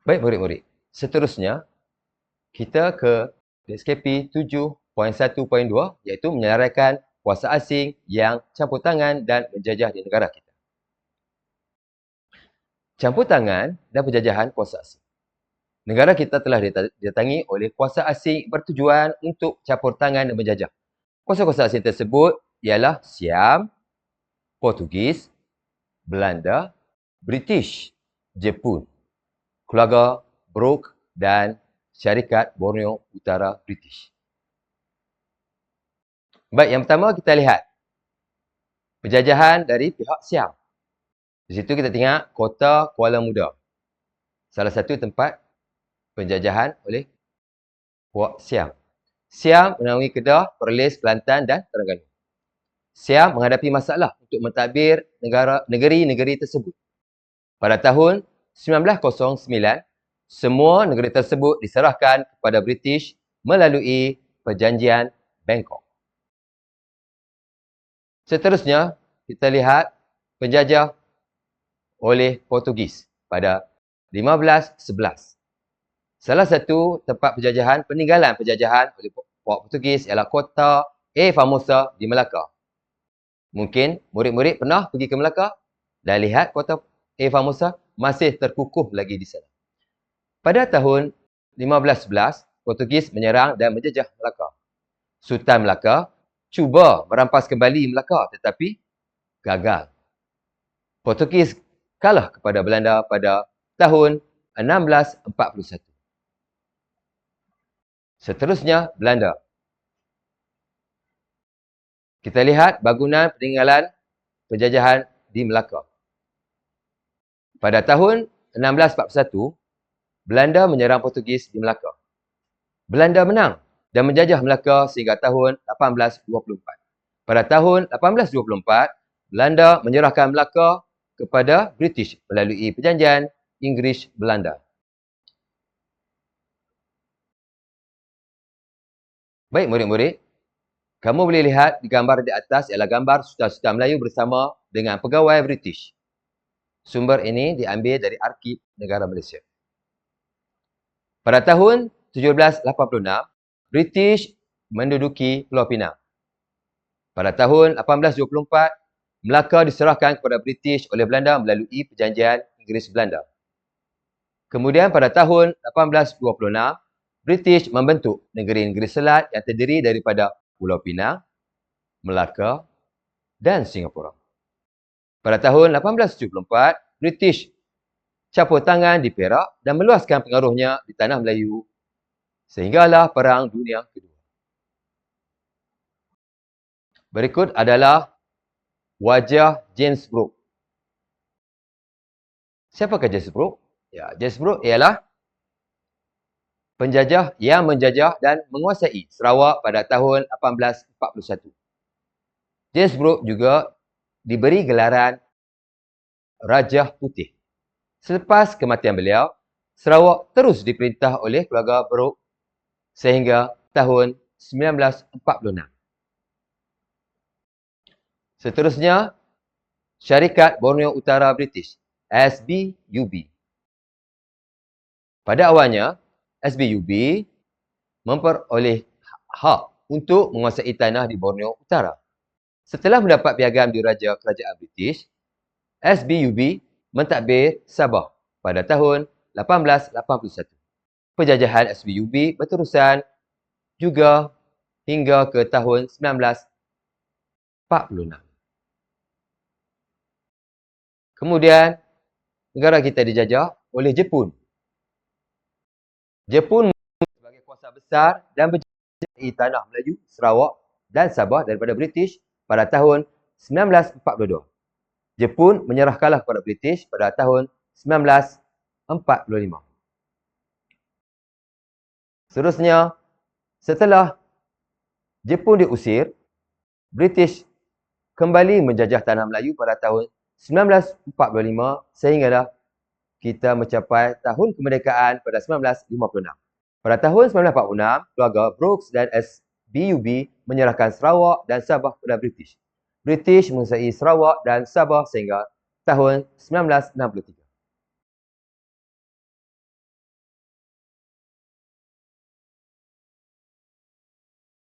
Baik murid-murid, seterusnya kita ke DSKP 7.1.2 iaitu menyelaraikan kuasa asing yang campur tangan dan menjajah di negara kita. Campur tangan dan penjajahan kuasa asing. Negara kita telah didatangi oleh kuasa asing bertujuan untuk campur tangan dan menjajah. Kuasa-kuasa asing tersebut ialah Siam, Portugis, Belanda, British, Jepun, keluarga Brooke dan syarikat Borneo Utara British. Baik, yang pertama kita lihat penjajahan dari pihak Siam. Di situ kita tengok kota Kuala Muda. Salah satu tempat penjajahan oleh puak Siam. Siam menaungi Kedah, Perlis, Kelantan dan Terengganu. Siam menghadapi masalah untuk mentadbir negeri-negeri tersebut. Pada tahun 1909, semua negeri tersebut diserahkan kepada British melalui Perjanjian Bangkok. Seterusnya, kita lihat penjajah oleh Portugis pada 1511. Salah satu tempat penjajahan, peninggalan penjajahan oleh Portugis ialah kota Formosa di Melaka. Mungkin murid-murid pernah pergi ke Melaka dan lihat kota Formosa masih terkukuh lagi di sana. Pada tahun 1511, Portugis menyerang dan menjajah Melaka. Sultan Melaka cuba merampas kembali Melaka tetapi gagal. Portugis kalah kepada Belanda pada tahun 1641. Seterusnya, Belanda. Kita lihat bangunan peninggalan penjajahan di Melaka. Pada tahun 1641, Belanda menyerang Portugis di Melaka. Belanda menang dan menjajah Melaka sehingga tahun 1824. Pada tahun 1824, Belanda menyerahkan Melaka kepada British melalui Perjanjian Inggeris-Belanda. Baik murid-murid, kamu boleh lihat di gambar di atas ialah gambar sultan-sultan Melayu bersama dengan pegawai British. Sumber ini diambil dari Arsip Negara Malaysia. Pada tahun 1786, British menduduki Pulau Pinang. Pada tahun 1824, Melaka diserahkan kepada British oleh Belanda melalui Perjanjian Inggeris-Belanda. Kemudian pada tahun 1826, British membentuk negeri-negeri selat yang terdiri daripada Pulau Pinang, Melaka dan Singapura. Pada tahun 1874, British campur tangan di Perak dan meluaskan pengaruhnya di tanah Melayu sehinggalah Perang Dunia Kedua. Berikut adalah wajah James Brooke. Siapakah James Brooke? Ya, James Brooke ialah penjajah yang menjajah dan menguasai Sarawak pada tahun 1841. James Brooke juga diberi gelaran Raja Putih. Selepas kematian beliau, Sarawak terus diperintah oleh keluarga Brooke sehingga tahun 1946. Seterusnya, Syarikat Borneo Utara British, SBUB. Pada awalnya, SBUB memperoleh hak untuk menguasai tanah di Borneo Utara. Setelah mendapat piagam diraja kerajaan British, SBUB mentadbir Sabah pada tahun 1881. Penjajahan SBUB berterusan juga hingga ke tahun 1946. Kemudian, negara kita dijajah oleh Jepun. Jepun sebagai kuasa besar dan menjajah tanah Melayu, Sarawak dan Sabah daripada British pada tahun 1942. Jepun menyerah kalah kepada British pada tahun 1945. Seterusnya, setelah Jepun diusir, British kembali menjajah tanah Melayu pada tahun 1945 sehinggalah kita mencapai tahun kemerdekaan pada 1956. Pada tahun 1946, keluarga Brooks dan SBUB menyerahkan Sarawak dan Sabah kepada British. British menguasai Sarawak dan Sabah sehingga tahun 1963.